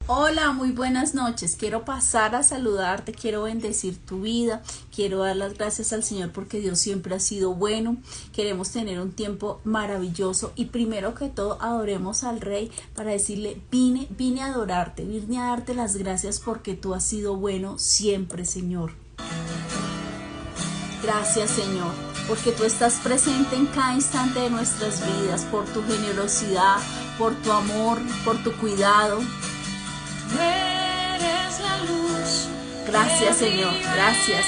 Hola, muy buenas noches. Quiero pasar a saludarte, quiero bendecir tu vida, quiero dar las gracias al Señor porque Dios siempre ha sido bueno. Queremos tener un tiempo maravilloso y primero que todo adoremos al Rey para decirle, vine a adorarte, vine a darte las gracias porque tú has sido bueno siempre, Señor. Gracias, Señor, porque tú estás presente en cada instante de nuestras vidas, por tu generosidad, por tu amor, por tu cuidado. Eres la luz. Gracias, Señor, gracias.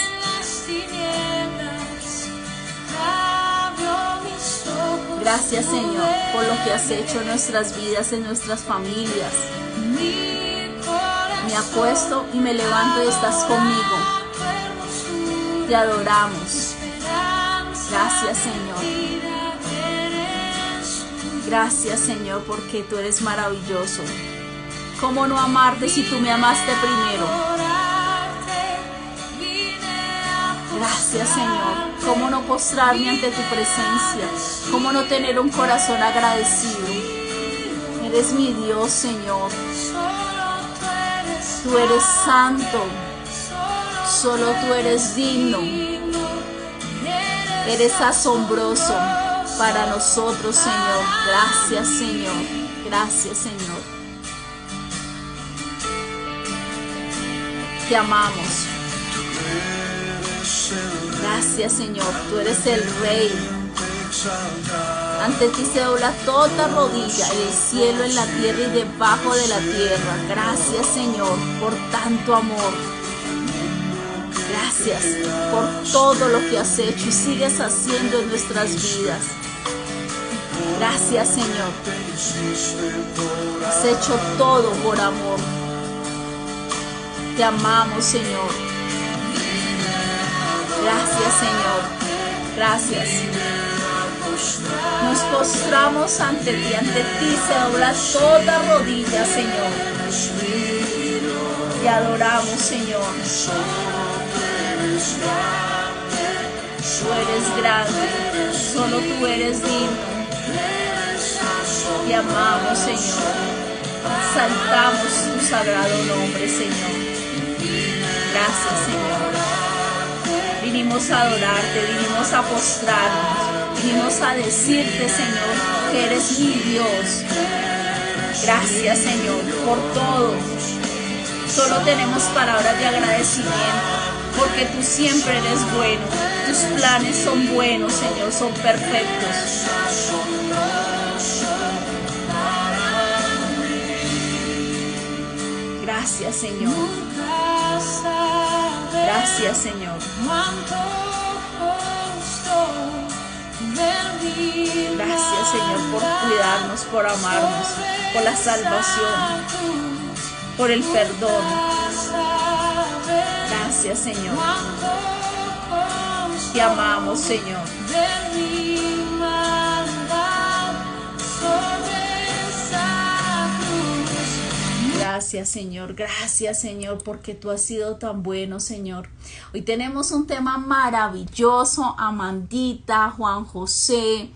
Gracias, Señor, por lo que has hecho en nuestras vidas, en nuestras familias. Me acuesto y me levanto y estás conmigo. Te adoramos. Gracias, Señor. Gracias, Señor, porque tú eres maravilloso. ¿Cómo no amarte si tú me amaste primero? Gracias, Señor. ¿Cómo no postrarme ante tu presencia? ¿Cómo no tener un corazón agradecido? Eres mi Dios, Señor. Tú eres santo. Solo tú eres digno. Eres asombroso para nosotros, Señor. Gracias, Señor. Gracias, Señor. Te amamos. Gracias, Señor. Tú eres el Rey. Ante ti se dobla toda rodilla, en el cielo, en la tierra y debajo de la tierra. Gracias, Señor, por tanto amor. Gracias por todo lo que has hecho y sigues haciendo en nuestras vidas. Gracias, Señor. Has hecho todo por amor. Te amamos, Señor. Gracias, Señor. Gracias. Nos postramos ante ti se dobla toda rodilla, Señor. Te adoramos, Señor. Tú eres grande, solo tú eres digno. Te amamos, Señor. Exaltamos tu sagrado nombre, Señor. Gracias, Señor. Vinimos a adorarte, vinimos a postrarnos, vinimos a decirte, Señor, que eres mi Dios. Gracias, Señor, por todo. Solo tenemos palabras de agradecimiento, porque tú siempre eres bueno. Tus planes son buenos, Señor, son perfectos. Gracias, Señor. Gracias, Señor. Gracias, Señor, por cuidarnos, por amarnos, por la salvación, por el perdón. Gracias, Señor. Te amamos, Señor. Gracias, Señor, porque tú has sido tan bueno, Señor. Hoy tenemos un tema maravilloso, Amandita, Juan José,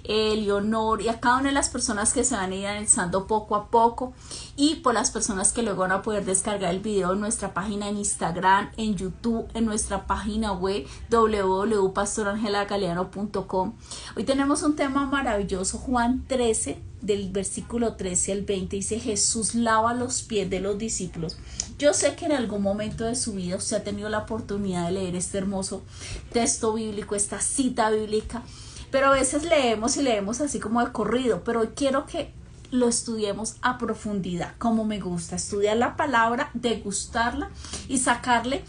Leonor y a cada una de las personas que se van a ir analizando poco a poco y por las personas que luego van a poder descargar el video en nuestra página en Instagram, en YouTube, en nuestra página web www.pastorangelagalleano.com. Hoy tenemos un tema maravilloso, Juan 13 del versículo 13 al 20 dice: Jesús lava los pies de los discípulos. Yo sé que en algún momento de su vida usted ha tenido la oportunidad de leer este hermoso texto bíblico, esta cita bíblica, pero a veces leemos y leemos así como de corrido, pero hoy quiero que lo estudiemos a profundidad, como me gusta, estudiar la palabra, degustarla y sacarle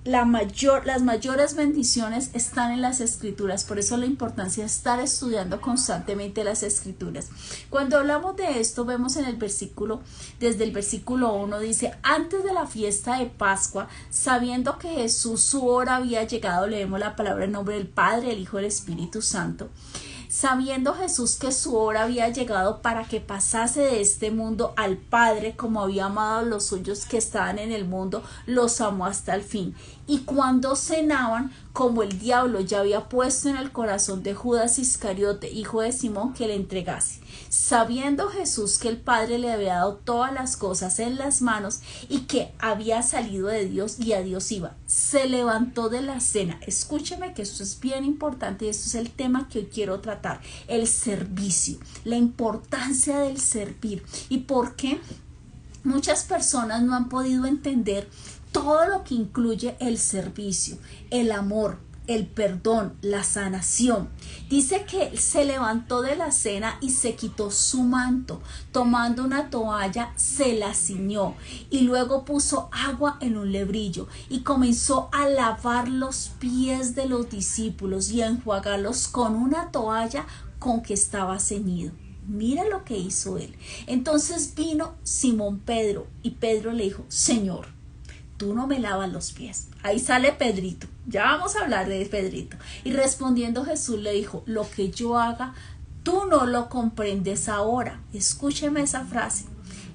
las mayores bendiciones están en las escrituras. Por eso la importancia de estar estudiando constantemente las escrituras. Cuando hablamos de esto, vemos en el versículo, desde el versículo 1 dice: antes de la fiesta de Pascua, sabiendo que Jesús su hora había llegado, leemos la palabra en nombre del Padre, el Hijo y el Espíritu Santo. Sabiendo Jesús que su hora había llegado para que pasase de este mundo al Padre, como había amado a los suyos que estaban en el mundo, los amó hasta el fin. Y cuando cenaban, como el diablo ya había puesto en el corazón de Judas Iscariote, hijo de Simón, que le entregase. Sabiendo Jesús que el Padre le había dado todas las cosas en las manos y que había salido de Dios y a Dios iba, se levantó de la cena. Escúcheme que esto es bien importante y esto es el tema que hoy quiero tratar, el servicio, la importancia del servir y por qué muchas personas no han podido entender todo lo que incluye el servicio, el amor, el perdón, la sanación. Dice que se levantó de la cena y se quitó su manto, tomando una toalla se la ciñó y luego puso agua en un lebrillo y comenzó a lavar los pies de los discípulos y a enjuagarlos con una toalla con que estaba ceñido. Mira lo que hizo él. Entonces vino Simón Pedro y Pedro le dijo: Señor, tú no me lavas los pies. Ahí sale Pedrito, ya vamos a hablar de Pedrito. Y respondiendo Jesús le dijo: lo que yo haga, tú no lo comprendes ahora. Escúcheme esa frase: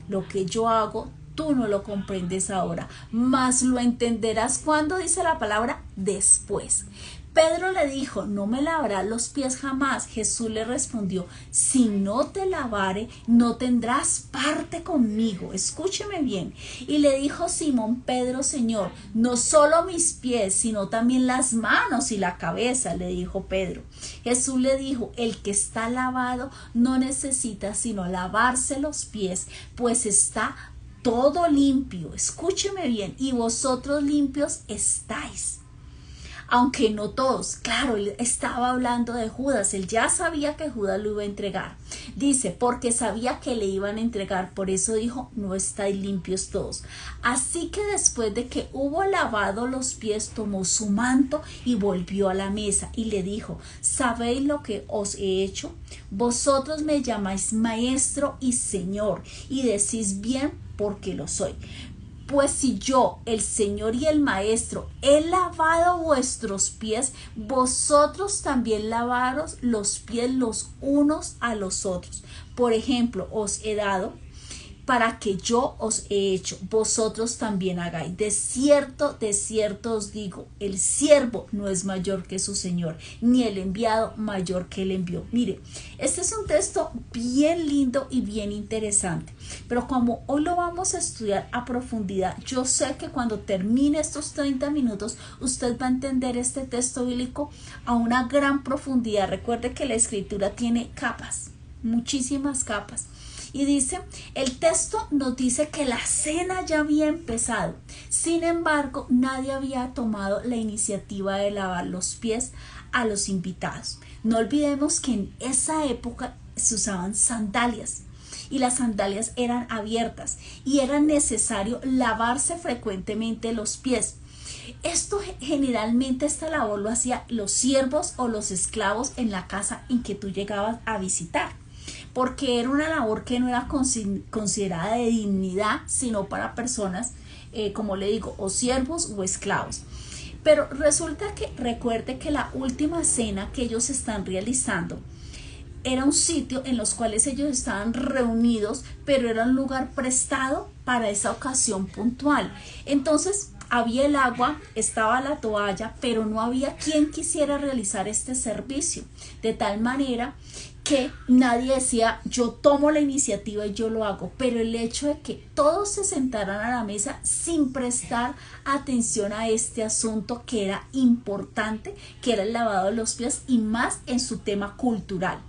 lo que yo hago, tú no lo comprendes ahora, mas lo entenderás cuando, dice la palabra, después. Pedro le dijo: no me lavarás los pies jamás. Jesús le respondió: si no te lavare, no tendrás parte conmigo. Escúcheme bien. Y le dijo Simón Pedro: Señor, no solo mis pies, sino también las manos y la cabeza, le dijo Pedro. Jesús le dijo: el que está lavado no necesita sino lavarse los pies, pues está todo limpio. Escúcheme bien: y vosotros limpios estáis, aunque no todos. Claro, él estaba hablando de Judas, él ya sabía que Judas lo iba a entregar. Dice: porque sabía que le iban a entregar, por eso dijo: no estáis limpios todos. Así que después de que hubo lavado los pies, tomó su manto y volvió a la mesa y le dijo: ¿sabéis lo que os he hecho? Vosotros me llamáis maestro y señor, y decís bien, porque lo soy. Pues si yo, el Señor y el Maestro, he lavado vuestros pies, vosotros también lavaros los pies los unos a los otros. Por ejemplo, os he dado para que yo os he hecho, vosotros también hagáis. De cierto os digo, el siervo no es mayor que su Señor, ni el enviado mayor que el envió. Mire, este es un texto bien lindo y bien interesante, pero como hoy lo vamos a estudiar a profundidad, yo sé que cuando termine estos 30 minutos, usted va a entender este texto bíblico a una gran profundidad. Recuerde que la escritura tiene capas, muchísimas capas. Y dice, el texto nos dice que la cena ya había empezado. Sin embargo, nadie había tomado la iniciativa de lavar los pies a los invitados. No olvidemos que en esa época se usaban sandalias y las sandalias eran abiertas y era necesario lavarse frecuentemente los pies. Esto generalmente, esta labor lo hacían los siervos o los esclavos en la casa en que tú llegabas a visitar, porque era una labor que no era considerada de dignidad, sino para personas, como le digo, o siervos o esclavos. Pero resulta que, recuerde que la última cena que ellos están realizando era un sitio en los cuales ellos estaban reunidos, pero era un lugar prestado para esa ocasión puntual. Entonces, había el agua, estaba la toalla, pero no había quien quisiera realizar este servicio, de tal manera que nadie decía: yo tomo la iniciativa y yo lo hago. Pero el hecho de que todos se sentaran a la mesa sin prestar atención a este asunto que era importante, que era el lavado de los pies, y más en su tema cultural,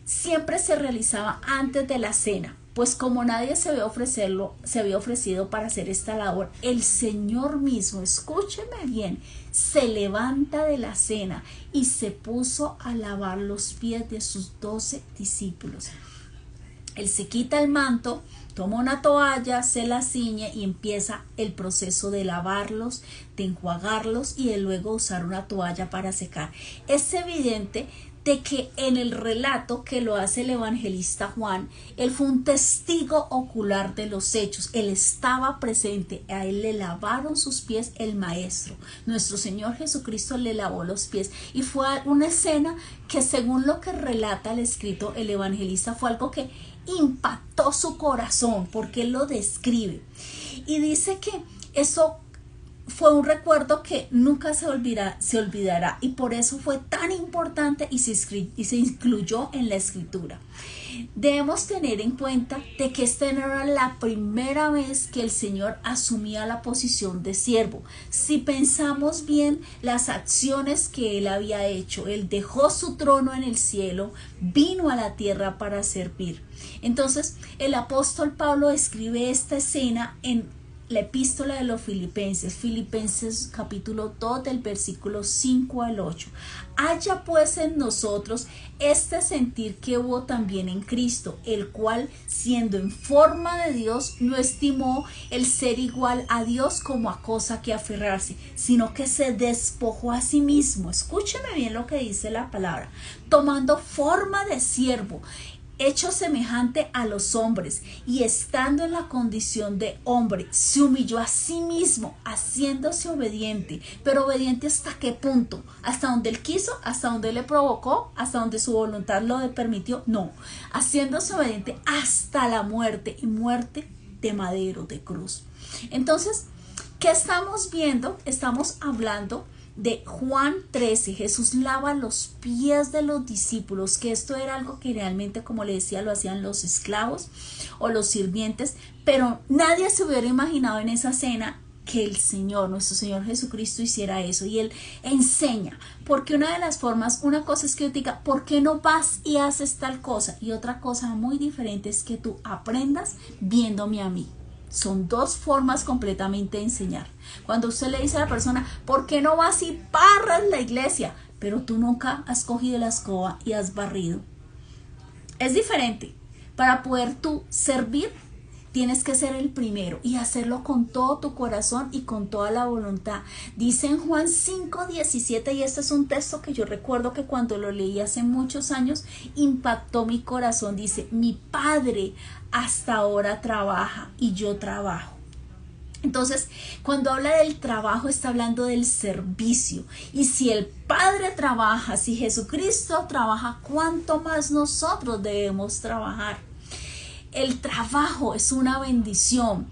siempre se realizaba antes de la cena. Pues como nadie se había ofrecido para hacer esta labor, el Señor mismo, escúcheme bien, se levanta de la cena y se puso a lavar los pies de sus 12 discípulos. Él se quita el manto, toma una toalla, se la ciñe y empieza el proceso de lavarlos, de enjuagarlos y de luego usar una toalla para secar. Es evidente de que en el relato que lo hace el evangelista Juan, él fue un testigo ocular de los hechos. Él estaba presente, a él le lavaron sus pies el maestro. Nuestro Señor Jesucristo le lavó los pies y fue una escena que, según lo que relata el escrito, el evangelista, fue algo que impactó su corazón, porque él lo describe y dice que eso fue un recuerdo que nunca se olvidará, y por eso fue tan importante y se incluyó en la escritura. Debemos tener en cuenta de que esta no era la primera vez que el Señor asumía la posición de siervo. Si pensamos bien las acciones que Él había hecho, Él dejó su trono en el cielo, vino a la tierra para servir. Entonces, el apóstol Pablo escribe esta escena en la epístola de los Filipenses capítulo 2 del versículo 5 al 8. Haya pues en nosotros este sentir que hubo también en Cristo, el cual, siendo en forma de Dios, no estimó el ser igual a Dios como a cosa que aferrarse, sino que se despojó a sí mismo. Escúcheme bien lo que dice la palabra: tomando forma de siervo, hecho semejante a los hombres, y estando en la condición de hombre, se humilló a sí mismo, haciéndose obediente. Pero obediente ¿hasta qué punto? ¿Hasta donde él quiso? ¿Hasta donde él le provocó? ¿Hasta donde su voluntad lo permitió? No, haciéndose obediente hasta la muerte, y muerte de madero, de cruz. Entonces, ¿qué estamos viendo? Estamos hablando de Juan 13, Jesús lava los pies de los discípulos, que esto era algo que realmente, como le decía, lo hacían los esclavos o los sirvientes, pero nadie se hubiera imaginado en esa cena que el Señor, nuestro Señor Jesucristo, hiciera eso. Y Él enseña, porque una de las formas, una cosa es que diga, ¿por qué no vas y haces tal cosa? Y otra cosa muy diferente es que tú aprendas viéndome a mí. Son dos formas completamente de enseñar. Cuando usted le dice a la persona, ¿por qué no vas y barras la iglesia? Pero tú nunca has cogido la escoba y has barrido. Es diferente. Para poder tú servir, tienes que ser el primero y hacerlo con todo tu corazón y con toda la voluntad. Dice en Juan 5:17, y este es un texto que yo recuerdo que cuando lo leí hace muchos años, impactó mi corazón. Dice, mi Padre hasta ahora trabaja y yo trabajo. Entonces, cuando habla del trabajo, está hablando del servicio. Y si el Padre trabaja, si Jesucristo trabaja, ¿cuánto más nosotros debemos trabajar? El trabajo es una bendición,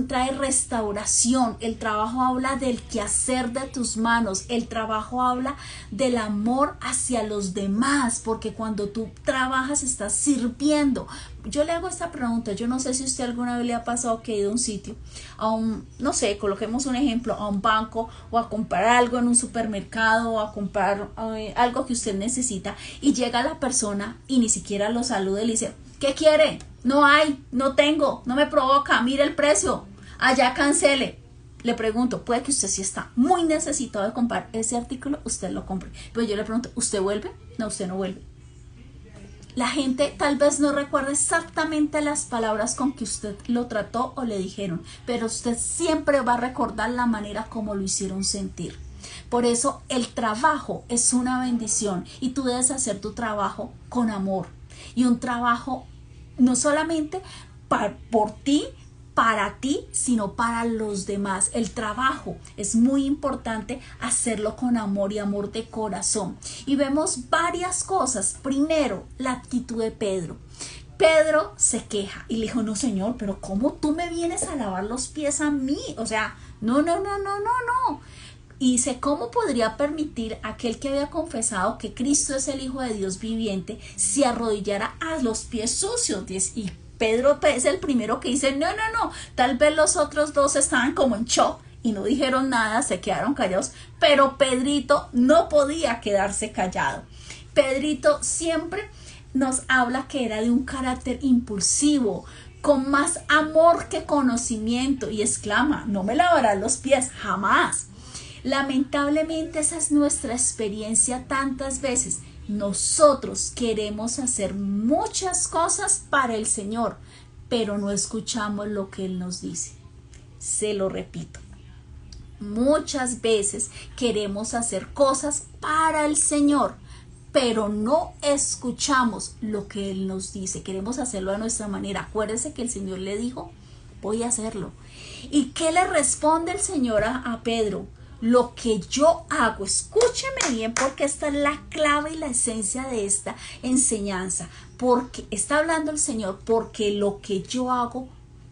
trae restauración. El trabajo habla del quehacer de tus manos, el trabajo habla del amor hacia los demás, porque cuando tú trabajas estás sirviendo. Yo le hago esta pregunta, yo no sé si usted alguna vez le ha pasado que ha ido a un sitio, a un, no sé, coloquemos un ejemplo, a un banco o a comprar algo en un supermercado o a comprar algo que usted necesita, y llega la persona y ni siquiera lo saluda y le dice, ¿qué quiere? No hay, no tengo, no me provoca, mire el precio, allá cancele. Le pregunto, puede que usted sí está muy necesitado de comprar ese artículo, usted lo compre. Pero yo le pregunto, ¿usted vuelve? No, usted no vuelve. La gente tal vez no recuerda exactamente las palabras con que usted lo trató o le dijeron, pero usted siempre va a recordar la manera como lo hicieron sentir. Por eso el trabajo es una bendición y tú debes hacer tu trabajo con amor. Y un trabajo no solamente por ti, para ti, sino para los demás. El trabajo es muy importante hacerlo con amor y amor de corazón. Y vemos varias cosas. Primero, la actitud de Pedro. Pedro se queja y le dijo, no Señor, pero ¿cómo tú me vienes a lavar los pies a mí? O sea, no. Y dice, ¿cómo podría permitir aquel que había confesado que Cristo es el Hijo de Dios viviente se arrodillara a los pies sucios? Y Pedro es el primero que dice, no. Tal vez los otros dos estaban como en shock y no dijeron nada, se quedaron callados, pero Pedrito no podía quedarse callado. Pedrito siempre nos habla que era de un carácter impulsivo, con más amor que conocimiento, y exclama, no me lavarás los pies, jamás. Lamentablemente esa es nuestra experiencia tantas veces. Nosotros queremos hacer muchas cosas para el Señor, pero no escuchamos lo que Él nos dice. Se lo repito. Muchas veces queremos hacer cosas para el Señor, pero no escuchamos lo que Él nos dice. Queremos hacerlo a nuestra manera. Acuérdese que el Señor le dijo, voy a hacerlo. ¿Y qué le responde el Señor a Pedro? Lo que yo hago, escúcheme bien, porque esta es la clave y la esencia de esta enseñanza, porque está hablando el Señor, porque lo que yo hago,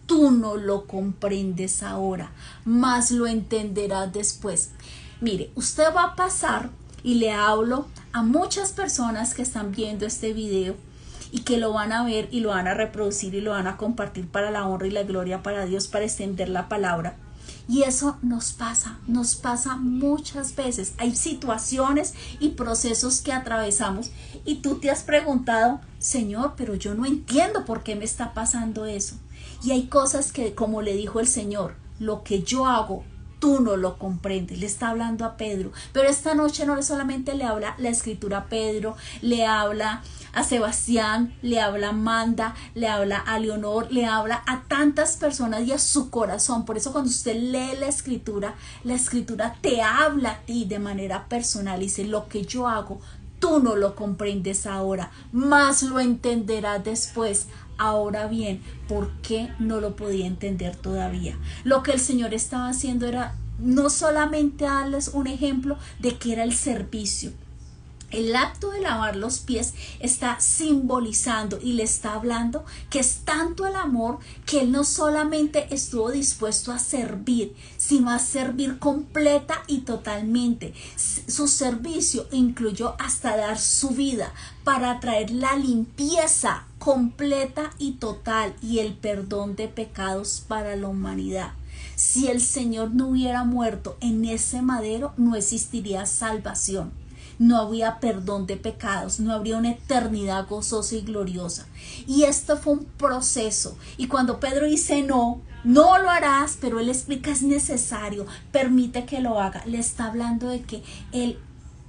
tú no lo comprendes ahora, mas lo entenderás después. Mire, usted va a pasar, y le hablo a muchas personas que están viendo este video y que lo van a ver y lo van a reproducir y lo van a compartir para la honra y la gloria para Dios, para extender la palabra. Y eso nos pasa muchas veces. Hay situaciones y procesos que atravesamos y tú te has preguntado, Señor, pero yo no entiendo por qué me está pasando eso. Y hay cosas que, como le dijo el Señor, lo que yo hago, tú no lo comprendes. Le está hablando a Pedro. Pero esta noche no solamente le habla la escritura a Pedro, le habla a Sebastián, le habla a Amanda, le habla a Leonor, le habla a tantas personas y a su corazón. Por eso cuando usted lee la escritura te habla a ti de manera personal. Dice, lo que yo hago, tú no lo comprendes ahora, mas lo entenderás después. Ahora bien, ¿por qué no lo podía entender todavía? Lo que el Señor estaba haciendo era no solamente darles un ejemplo de que era el servicio. El acto de lavar los pies está simbolizando y le está hablando que es tanto el amor que él no solamente estuvo dispuesto a servir, sino a servir completa y totalmente. Su servicio incluyó hasta dar su vida para traer la limpieza completa y total y el perdón de pecados para la humanidad. Si el Señor no hubiera muerto en ese madero, no existiría salvación. No habría perdón de pecados, no habría una eternidad gozosa y gloriosa. Y esto fue un proceso. Y cuando Pedro dice no lo harás, pero él explica es necesario, permite que lo haga. Le está hablando de que él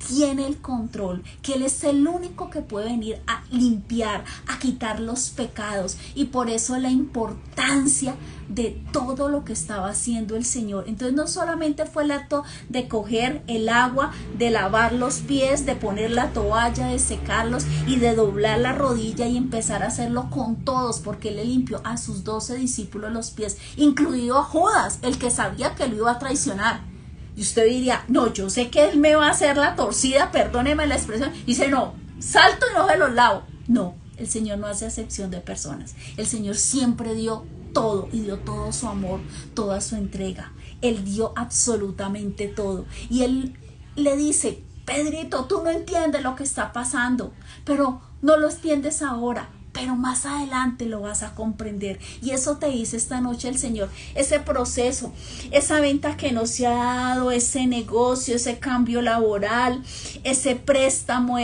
tiene el control, que él es el único que puede venir a limpiar, a quitar los pecados, y por eso la importancia de todo lo que estaba haciendo el Señor. Entonces no solamente fue el acto de coger el agua, de lavar los pies, de poner la toalla, de secarlos y de doblar la rodilla y empezar a hacerlo con todos, porque él le limpió a sus 12 discípulos los pies, incluido a Judas, el que sabía que lo iba a traicionar. Y usted diría, no, yo sé que él me va a hacer la torcida, perdóneme la expresión. Dice, no, salto y no se los lavo. No, el Señor no hace acepción de personas. El Señor siempre dio todo y dio todo su amor, toda su entrega. Él dio absolutamente todo. Y él le dice, Pedrito, tú no entiendes lo que está pasando, pero no lo entiendes ahora, pero más adelante lo vas a comprender. Y eso te dice esta noche el Señor. Ese proceso, esa venta que no se ha dado, ese negocio, ese cambio laboral, ese préstamo,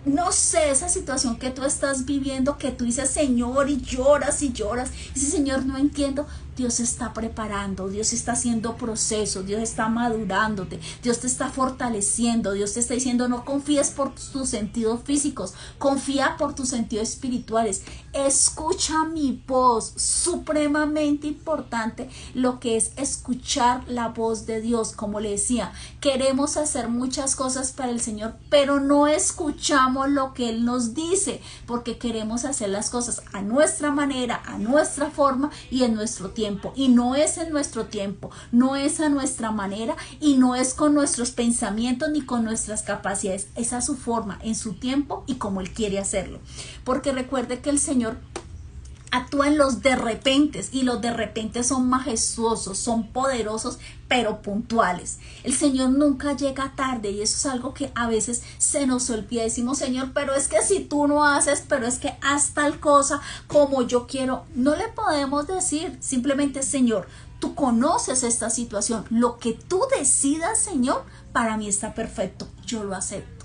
no sé, esa situación que tú estás viviendo, que tú dices, Señor, y lloras y lloras. Y dices, Señor, no entiendo. Dios está preparando, Dios está haciendo procesos, Dios está madurándote, Dios te está fortaleciendo, Dios te está diciendo, no confíes por tus sentidos físicos, confía por tus sentidos espirituales. Escucha mi voz, supremamente importante lo que es escuchar la voz de Dios. Como le decía, queremos hacer muchas cosas para el Señor, pero no escuchamos lo que Él nos dice, porque queremos hacer las cosas a nuestra manera, a nuestra forma y en nuestro tiempo. Y no es en nuestro tiempo, no es a nuestra manera y no es con nuestros pensamientos ni con nuestras capacidades. Es a su forma, en su tiempo y como Él quiere hacerlo. Porque recuerde que el Señor actúa en los de repentes, y los de repente son majestuosos, son poderosos, pero puntuales. El Señor nunca llega tarde, y eso es algo que a veces se nos olvida. Decimos, Señor, pero es que si tú no haces, pero es que haz tal cosa como yo quiero. No le podemos decir, simplemente, Señor, tú conoces esta situación, lo que tú decidas, Señor, para mí está perfecto, yo lo acepto.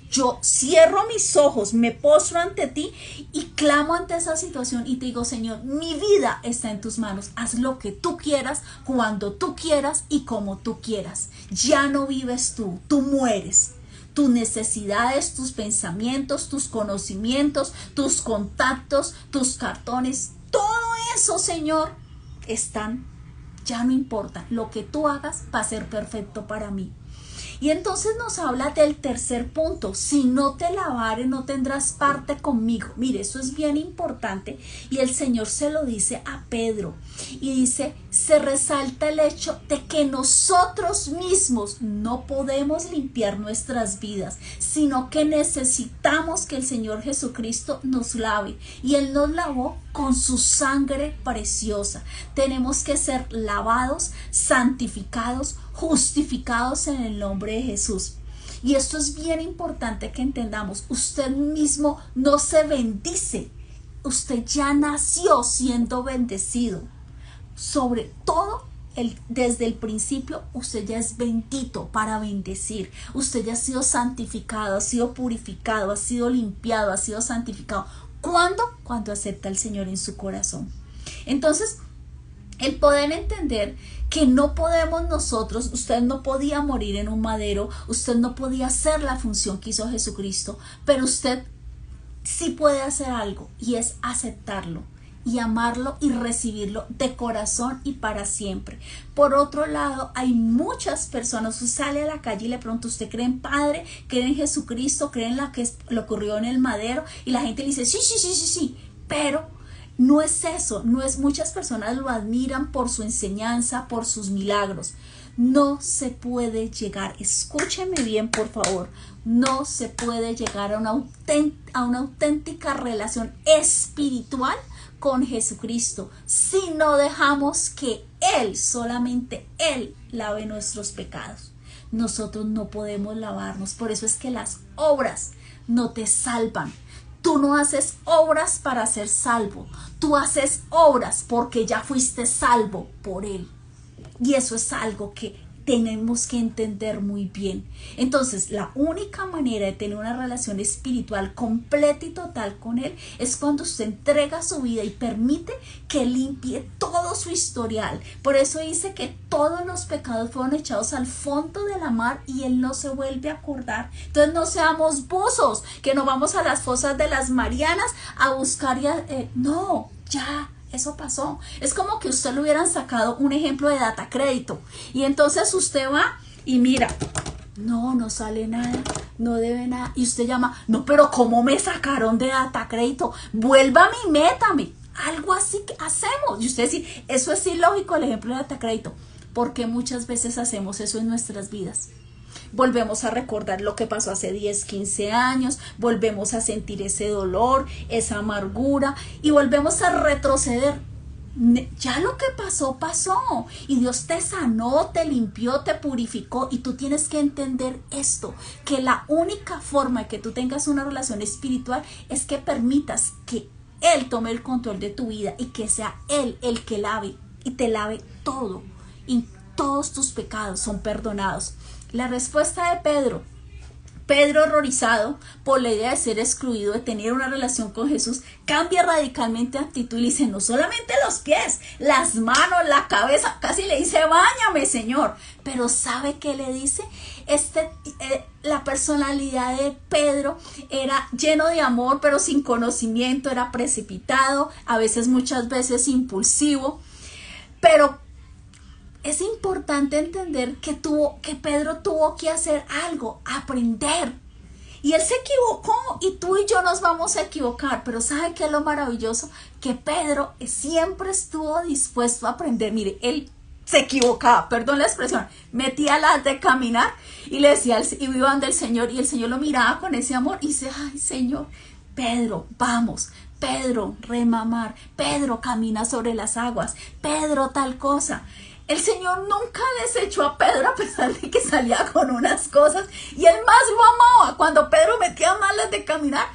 Yo cierro mis ojos, me postro ante ti y clamo ante esa situación y te digo, Señor, mi vida está en tus manos. Haz lo que tú quieras, cuando tú quieras y como tú quieras. Ya no vives tú, tú mueres. Tus necesidades, tus pensamientos, tus conocimientos, tus contactos, tus cartones, todo eso, Señor, ya no importa. Lo que tú hagas va a ser perfecto para mí. Y entonces nos habla del tercer punto: si no te lavares no tendrás parte conmigo. Mire, eso es bien importante y el Señor se lo dice a Pedro y dice, se resalta el hecho de que nosotros mismos no podemos limpiar nuestras vidas, sino que necesitamos que el Señor Jesucristo nos lave, y Él nos lavó con su sangre preciosa. Tenemos que ser lavados, santificados, justificados en el nombre de Jesús. Y esto es bien importante que entendamos. Usted mismo no se bendice, usted ya nació siendo bendecido. Sobre todo, desde el principio, usted ya es bendito para bendecir. Usted ya ha sido santificado, ha sido purificado, ha sido limpiado, ha sido santificado. ¿Cuándo? Cuando acepta al Señor en su corazón. Entonces, el poder entender que no podemos nosotros, usted no podía morir en un madero, usted no podía hacer la función que hizo Jesucristo, pero usted sí puede hacer algo, y es aceptarlo y amarlo y recibirlo de corazón y para siempre. Por otro lado, hay muchas personas, usted sale a la calle y le pregunta, ¿usted cree en Padre? ¿Cree en Jesucristo? ¿Cree en lo que ocurrió en el madero? Y la gente le dice, sí, pero no es eso, no es. Muchas personas lo admiran por su enseñanza, por sus milagros. No se puede llegar, escúcheme bien por favor, no se puede llegar a una auténtica relación espiritual con Jesucristo si no dejamos que Él, solamente Él, lave nuestros pecados. Nosotros no podemos lavarnos, por eso es que las obras no te salvan. Tú no haces obras para ser salvo, tú haces obras porque ya fuiste salvo por Él. Y eso es algo que tenemos que entender muy bien. Entonces, la única manera de tener una relación espiritual completa y total con Él es cuando usted entrega su vida y permite que limpie todo su historial. Por eso dice que todos los pecados fueron echados al fondo de la mar y Él no se vuelve a acordar. Entonces, no seamos buzos, que nos vamos a las fosas de las Marianas a buscar no, ya. Eso pasó. Es como que usted le hubieran sacado un ejemplo de data crédito y entonces usted va y mira, no sale nada, no debe nada, y usted llama, no, pero ¿cómo me sacaron de data crédito? Vuélvame y métame. Algo así que hacemos. Y usted dice, eso es ilógico el ejemplo de data crédito, porque muchas veces hacemos eso en nuestras vidas. Volvemos a recordar lo que pasó hace 10, 15 años, volvemos a sentir ese dolor, esa amargura y volvemos a retroceder. Ya lo que pasó, pasó y Dios te sanó, te limpió, te purificó, y tú tienes que entender esto, que la única forma de que tú tengas una relación espiritual es que permitas que Él tome el control de tu vida y que sea Él el que lave y te lave todo, y todos tus pecados son perdonados. La respuesta de Pedro, horrorizado por la idea de ser excluido, de tener una relación con Jesús, cambia radicalmente de actitud y le dice, no solamente los pies, las manos, la cabeza, casi le dice, báñame, Señor. Pero ¿sabe qué le dice? La personalidad de Pedro era lleno de amor, pero sin conocimiento, era precipitado, a veces, muchas veces impulsivo, pero es importante entender que Pedro tuvo que hacer algo, aprender. Y él se equivocó, y tú y yo nos vamos a equivocar, pero ¿sabe qué es lo maravilloso? Que Pedro siempre estuvo dispuesto a aprender. Mire, él se equivocaba, perdón la expresión, metía las de caminar y le decía, y iban del Señor, y el Señor lo miraba con ese amor y dice, ay Señor, Pedro, vamos, Pedro, remamar, Pedro, camina sobre las aguas, Pedro, tal cosa. El Señor nunca desechó a Pedro a pesar de que salía con unas cosas y él más lo amaba. Cuando Pedro metía malas de caminar,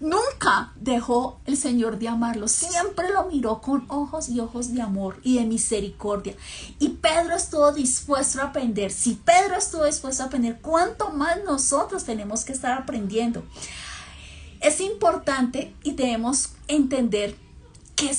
nunca dejó el Señor de amarlo. Siempre lo miró con ojos y ojos de amor y de misericordia. Y Pedro estuvo dispuesto a aprender. Si Pedro estuvo dispuesto a aprender, ¿cuánto más nosotros tenemos que estar aprendiendo? Es importante y debemos entender que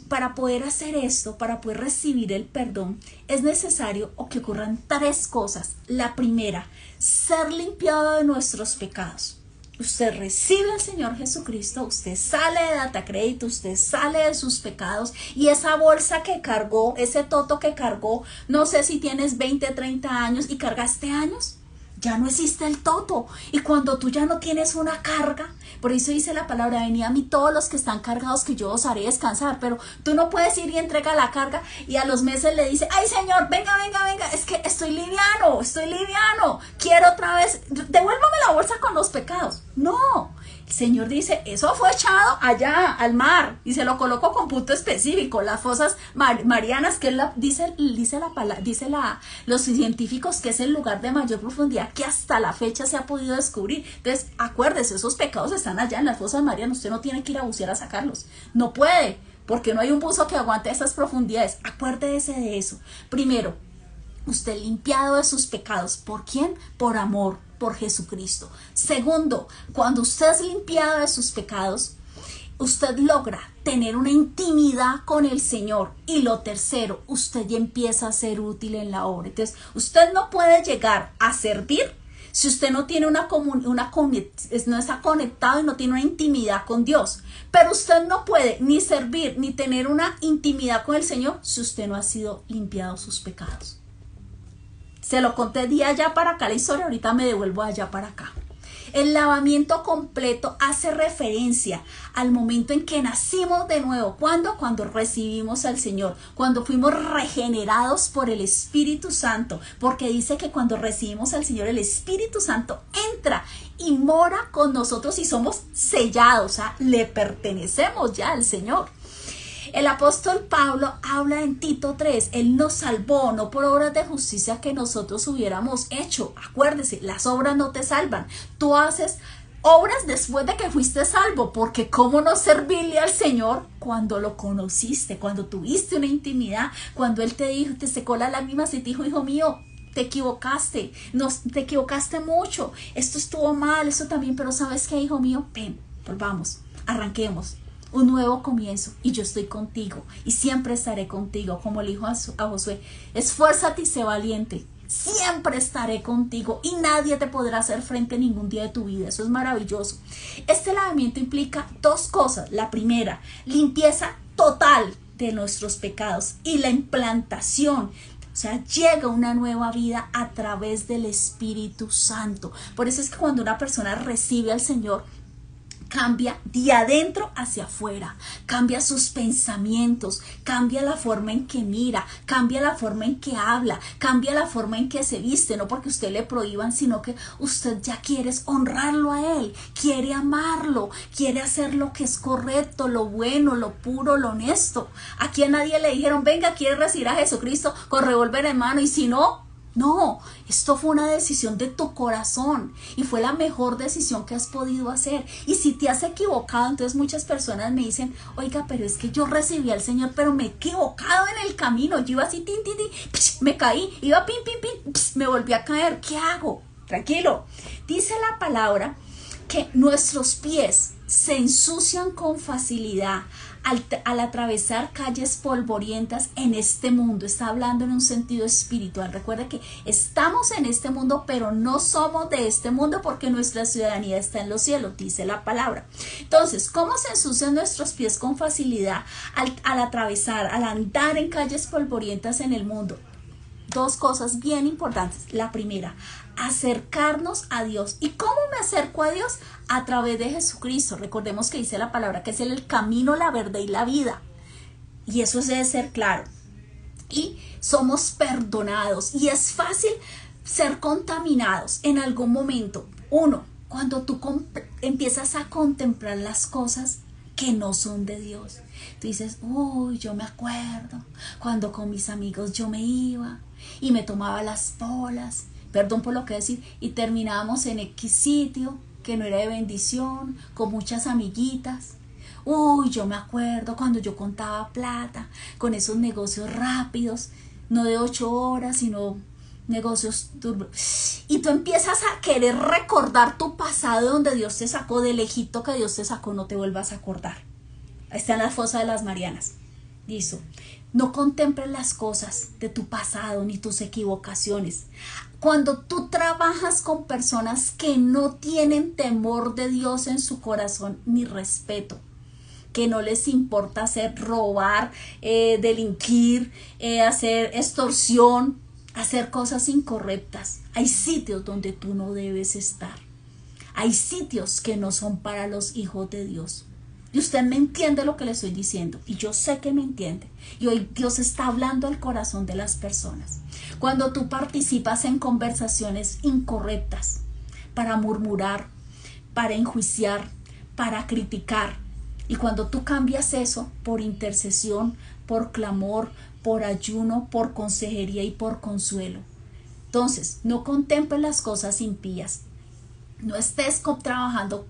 para poder hacer esto, para poder recibir el perdón, es necesario que ocurran 3 cosas. La primera, ser limpiado de nuestros pecados. Usted recibe al Señor Jesucristo, usted sale de data crédito, usted sale de sus pecados, y esa bolsa que cargó, ese toto que cargó, no sé si tienes 20, 30 años y cargaste años. ya no existe el toto. Y cuando tú ya no tienes una carga, por eso dice la palabra, venid a mí todos los que están cargados, que yo os haré descansar. Pero tú no puedes ir y entrega la carga y a los meses le dice, ay Señor, venga, es que estoy liviano, quiero otra vez, devuélvame la bolsa con los pecados. No, el Señor dice, eso fue echado allá al mar y se lo colocó con punto específico, las fosas marianas, que es los científicos que es el lugar de mayor profundidad que hasta la fecha se ha podido descubrir. Entonces, acuérdese, esos pecados están allá en las fosas marianas, usted no tiene que ir a bucear a sacarlos, no puede, porque no hay un buzo que aguante esas profundidades. Acuérdese de eso. Primero, usted limpiado de sus pecados. ¿Por quién? Por amor, por Jesucristo. Segundo, cuando usted es limpiado de sus pecados, usted logra tener una intimidad con el Señor. Y lo tercero, usted ya empieza a ser útil en la obra. Entonces, usted no puede llegar a servir si usted no tiene no está conectado y no tiene una intimidad con Dios. Pero usted no puede ni servir ni tener una intimidad con el Señor si usted no ha sido limpiado sus pecados. Se lo conté de allá para acá la historia, ahorita me devuelvo allá para acá. El lavamiento completo hace referencia al momento en que nacimos de nuevo. ¿Cuándo? Cuando recibimos al Señor, cuando fuimos regenerados por el Espíritu Santo, porque dice que cuando recibimos al Señor, el Espíritu Santo entra y mora con nosotros y somos sellados, o sea, le pertenecemos ya al Señor. El apóstol Pablo habla en Tito 3, él nos salvó no por obras de justicia que nosotros hubiéramos hecho. Acuérdese, las obras no te salvan. Tú haces obras después de que fuiste salvo, porque cómo no servirle al Señor cuando lo conociste, cuando tuviste una intimidad, cuando Él te dijo, te secó las lágrimas y te dijo, hijo mío, te equivocaste, te equivocaste mucho, esto estuvo mal, esto también, pero ¿sabes qué, hijo mío? Ven, volvamos, arranquemos. Un nuevo comienzo y yo estoy contigo y siempre estaré contigo, como le dijo a Josué, esfuérzate y sé valiente, siempre estaré contigo y nadie te podrá hacer frente ningún día de tu vida. Eso es maravilloso. Este lavamiento implica dos cosas. La primera, limpieza total de nuestros pecados y la implantación. O sea, llega una nueva vida a través del Espíritu Santo. Por eso es que cuando una persona recibe al Señor, cambia de adentro hacia afuera, cambia sus pensamientos, cambia la forma en que mira, cambia la forma en que habla, cambia la forma en que se viste, no porque usted le prohíban, sino que usted ya quiere honrarlo a Él, quiere amarlo, quiere hacer lo que es correcto, lo bueno, lo puro, lo honesto. Aquí a nadie le dijeron, venga, quiere recibir a Jesucristo con revólver en mano, y si no, no, esto fue una decisión de tu corazón y fue la mejor decisión que has podido hacer. Y si te has equivocado, entonces muchas personas me dicen, oiga, pero es que yo recibí al Señor, pero me he equivocado en el camino. Yo iba así, tin, tin, tin, me caí, iba pin, pin, pin, me volví a caer. ¿Qué hago? Tranquilo. Dice la palabra que nuestros pies se ensucian con facilidad al atravesar calles polvorientas en este mundo. Está hablando en un sentido espiritual. Recuerda que estamos en este mundo, pero no somos de este mundo porque nuestra ciudadanía está en los cielos, dice la palabra. Entonces, ¿cómo se ensucian nuestros pies con facilidad al atravesar, al andar en calles polvorientas en el mundo? Dos cosas bien importantes. La primera, acercarnos a Dios. ¿Y cómo me acerco a Dios? A través de Jesucristo. Recordemos que dice la palabra que es el camino, la verdad y la vida. Y eso debe ser claro. Y somos perdonados. Y es fácil ser contaminados en algún momento. Uno, cuando tú empiezas a contemplar las cosas que no son de Dios. Tú dices, uy, yo me acuerdo cuando con mis amigos yo me iba y me tomaba las polas, perdón por lo que decir, y terminábamos en X sitio que no era de bendición, con muchas amiguitas. Uy, yo me acuerdo cuando yo contaba plata con esos negocios rápidos, no de 8 horas, sino negocios turbios. Y tú empiezas a querer recordar tu pasado, donde Dios te sacó, del Egipto que Dios te sacó, no te vuelvas a acordar. Está en la fosa de las Marianas. Dice, no contemples las cosas de tu pasado ni tus equivocaciones. Cuando tú trabajas con personas que no tienen temor de Dios en su corazón ni respeto, que no les importa hacer, robar, delinquir, hacer extorsión, hacer cosas incorrectas. Hay sitios donde tú no debes estar. Hay sitios que no son para los hijos de Dios. Y usted me entiende lo que le estoy diciendo. Y yo sé que me entiende. Y hoy Dios está hablando al corazón de las personas. Cuando tú participas en conversaciones incorrectas, para murmurar, para enjuiciar, para criticar, y cuando tú cambias eso por intercesión, por clamor, por ayuno, por consejería y por consuelo. Entonces, no contemples las cosas impías. No estés trabajando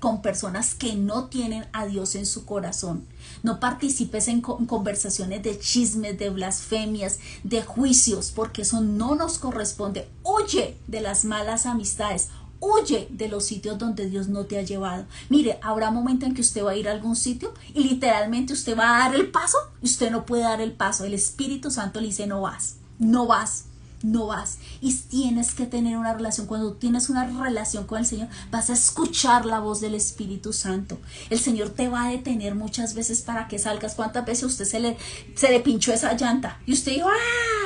con personas que no tienen a Dios en su corazón. No participes en conversaciones de chismes, de blasfemias, de juicios, porque eso no nos corresponde. Huye de las malas amistades. Huye de los sitios donde Dios no te ha llevado. Mire, habrá momentos en que usted va a ir a algún sitio y literalmente usted va a dar el paso y usted no puede dar el paso. El Espíritu Santo le dice: no vas, no vas. No vas. Y tienes que tener una relación. Cuando tienes una relación con el Señor, vas a escuchar la voz del Espíritu Santo. El Señor te va a detener muchas veces para que salgas. ¿Cuántas veces a usted se le pinchó esa llanta? Y usted dijo: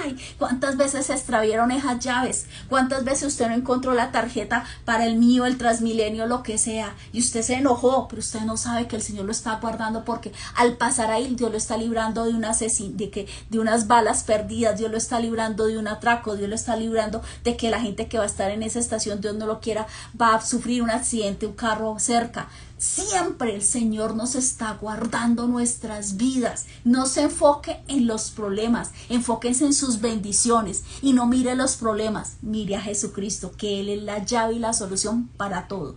¡ay! ¿Cuántas veces se extravieron esas llaves? ¿Cuántas veces usted no encontró la tarjeta para el mío, el Transmilenio, lo que sea? Y usted se enojó, pero usted no sabe que el Señor lo está guardando, porque al pasar ahí Dios lo está librando de de unas balas perdidas. Dios lo está librando de un atraco. Dios lo está librando de que la gente que va a estar en esa estación, Dios no lo quiera, va a sufrir un accidente, un carro cerca. Siempre el Señor nos está guardando nuestras vidas. No se enfoque en los problemas, enfóquense en sus bendiciones y no mire los problemas, mire a Jesucristo, que Él es la llave y la solución para todo.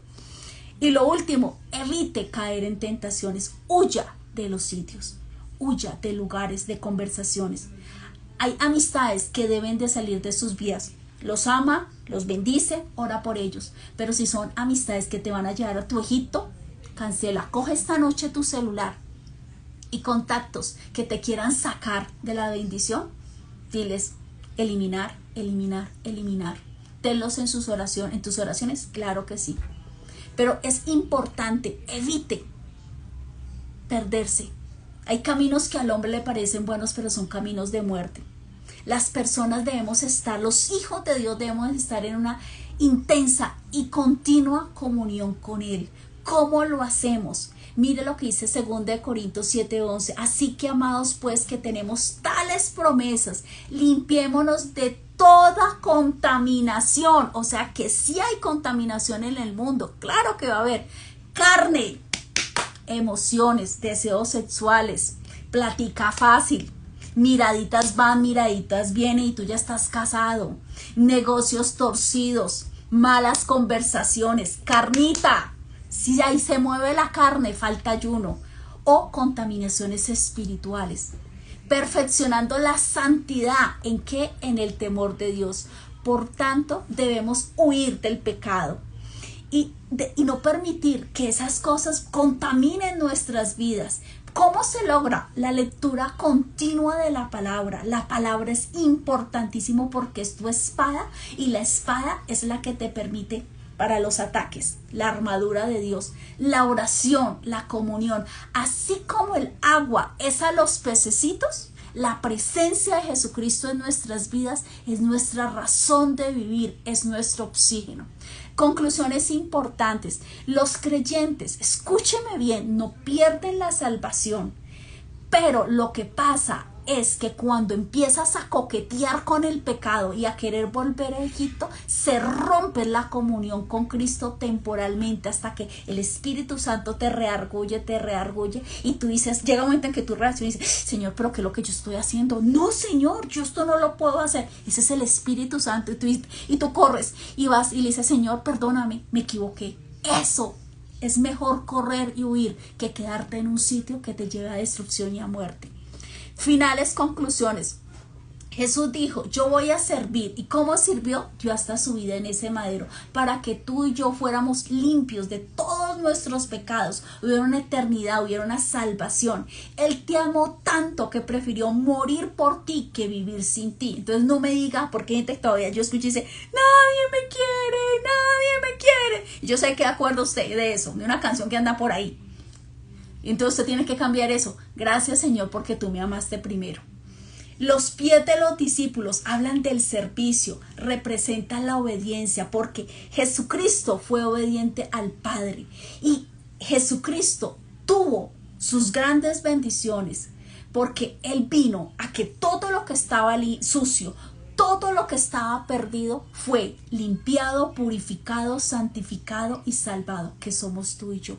Y lo último, evite caer en tentaciones. Huya de los sitios, huya de lugares, de conversaciones. Hay amistades que deben de salir de sus vidas. Los ama, los bendice, ora por ellos. Pero si son amistades que te van a llevar a tu Egipto, cancela. Coge esta noche tu celular y contactos que te quieran sacar de la bendición, diles: eliminar, eliminar, eliminar. Tenlos en tus oraciones, claro que sí. Pero es importante, evite perderse. Hay caminos que al hombre le parecen buenos, pero son caminos de muerte. Las personas debemos estar, los hijos de Dios debemos estar en una intensa y continua comunión con Él. ¿Cómo lo hacemos? Mire lo que dice 2 Corintios 7:11. Así que, amados, pues, que tenemos tales promesas, limpiémonos de toda contaminación. O sea que sí hay contaminación en el mundo. Claro que va a haber carne, emociones, deseos sexuales, platica fácil, miraditas van, miraditas vienen y tú ya estás casado, negocios torcidos, malas conversaciones, carnita, si ahí se mueve la carne, falta ayuno, o contaminaciones espirituales. Perfeccionando la santidad, ¿en qué? En el temor de Dios. Por tanto, debemos huir del pecado y no permitir que esas cosas contaminen nuestras vidas. ¿Cómo se logra? La lectura continua de la palabra. La palabra es importantísimo porque es tu espada y la espada es la que te permite para los ataques, la armadura de Dios, la oración, la comunión, así como el agua es a los pececitos. La presencia de Jesucristo en nuestras vidas es nuestra razón de vivir, es nuestro oxígeno. Conclusiones importantes. Los creyentes, escúcheme bien, no pierden la salvación, pero lo que pasa es que cuando empiezas a coquetear con el pecado y a querer volver a Egipto, se rompe la comunión con Cristo temporalmente hasta que el Espíritu Santo te reargulle y tú dices, llega un momento en que tú reaccionas y dices: Señor, pero ¿qué es lo que yo estoy haciendo? No, Señor, yo esto no lo puedo hacer. Ese es el Espíritu Santo y tú corres y vas y le dices: Señor, perdóname, me equivoqué. Eso es mejor correr y huir que quedarte en un sitio que te lleve a destrucción y a muerte. Finales, conclusiones. Jesús dijo: yo voy a servir. ¿Y cómo sirvió? Dio hasta su vida en ese madero para que tú y yo fuéramos limpios de todos nuestros pecados, hubiera una eternidad, hubiera una salvación. Él te amó tanto que prefirió morir por ti que vivir sin ti. Entonces no me diga, porque gente todavía yo escucho y dice: nadie me quiere, nadie me quiere. Y yo sé que acuerda usted de eso, de una canción que anda por ahí. Entonces usted tiene que cambiar eso. Gracias, Señor, porque tú me amaste primero. Los pies de los discípulos hablan del servicio, representan la obediencia, porque Jesucristo fue obediente al Padre y Jesucristo tuvo sus grandes bendiciones, porque Él vino a que todo lo que estaba sucio, todo lo que estaba perdido fue limpiado, purificado, santificado y salvado, que somos tú y yo.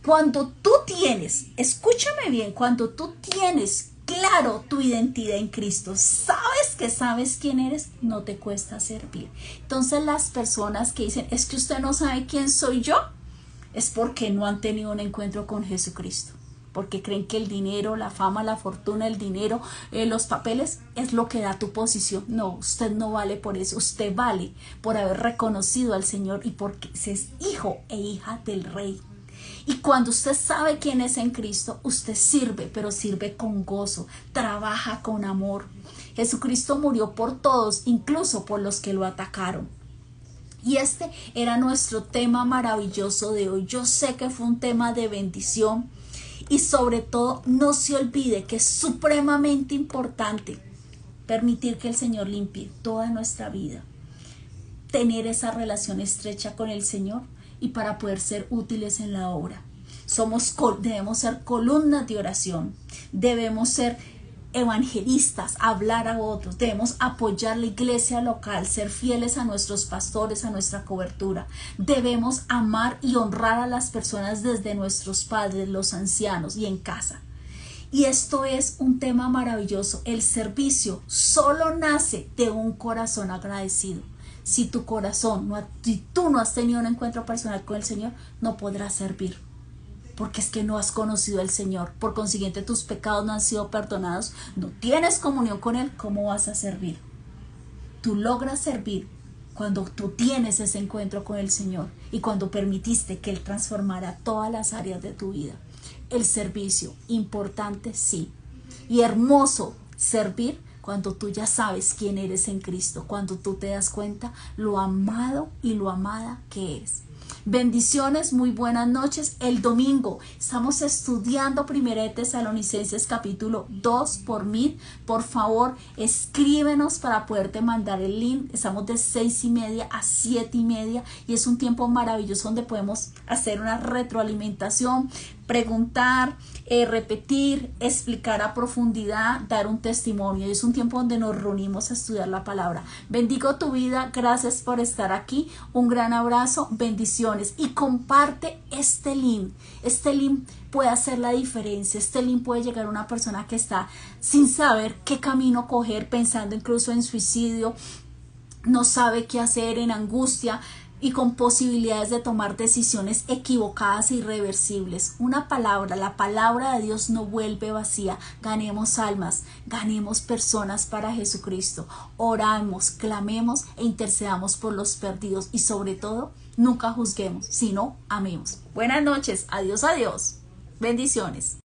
Cuando tú tienes, escúchame bien, cuando tú tienes claro tu identidad en Cristo, sabes quién eres, no te cuesta servir. Entonces las personas que dicen, es que usted no sabe quién soy yo, es porque no han tenido un encuentro con Jesucristo. Porque creen que el dinero, la fama, la fortuna, el dinero, los papeles es lo que da tu posición. No, usted no vale por eso. Usted vale por haber reconocido al Señor y porque es hijo e hija del Rey. Y cuando usted sabe quién es en Cristo, usted sirve, pero sirve con gozo, trabaja con amor. Jesucristo murió por todos, incluso por los que lo atacaron. Y este era nuestro tema maravilloso de hoy. Yo sé que fue un tema de bendición. Y sobre todo, no se olvide que es supremamente importante permitir que el Señor limpie toda nuestra vida. Tener esa relación estrecha con el Señor y para poder ser útiles en la obra. Debemos ser columnas de oración. Debemos ser evangelistas, hablar a otros, debemos apoyar la iglesia local, ser fieles a nuestros pastores, a nuestra cobertura, debemos amar y honrar a las personas desde nuestros padres, los ancianos y en casa. Y esto es un tema maravilloso. El servicio solo nace de un corazón agradecido. Si tu corazón, si tú no has tenido un encuentro personal con el Señor, no podrás servir. Porque es que no has conocido al Señor, por consiguiente tus pecados no han sido perdonados, no tienes comunión con Él, ¿cómo vas a servir? Tú logras servir cuando tú tienes ese encuentro con el Señor y cuando permitiste que Él transformara todas las áreas de tu vida. El servicio, importante sí, y hermoso servir cuando tú ya sabes quién eres en Cristo, cuando tú te das cuenta lo amado y lo amada que eres. Bendiciones, muy buenas noches. El domingo estamos estudiando 1 de Tesalonicenses capítulo 2 por 1000. Por favor, escríbenos para poderte mandar el link. Estamos de 6:30 a 7:30 y es un tiempo maravilloso donde podemos hacer una retroalimentación, preguntar, repetir, explicar a profundidad, dar un testimonio. Es un tiempo donde nos reunimos a estudiar la palabra. Bendigo tu vida, gracias por estar aquí. Un gran abrazo, bendiciones y comparte este link. Este link puede hacer la diferencia. Este link puede llegar a una persona que está sin saber qué camino coger, pensando incluso en suicidio, no sabe qué hacer, en angustia y con posibilidades de tomar decisiones equivocadas e irreversibles. Una palabra, la palabra de Dios no vuelve vacía. Ganemos almas, ganemos personas para Jesucristo. Oramos, clamemos e intercedamos por los perdidos y sobre todo, nunca juzguemos, sino amemos. Buenas noches, adiós, adiós. Bendiciones.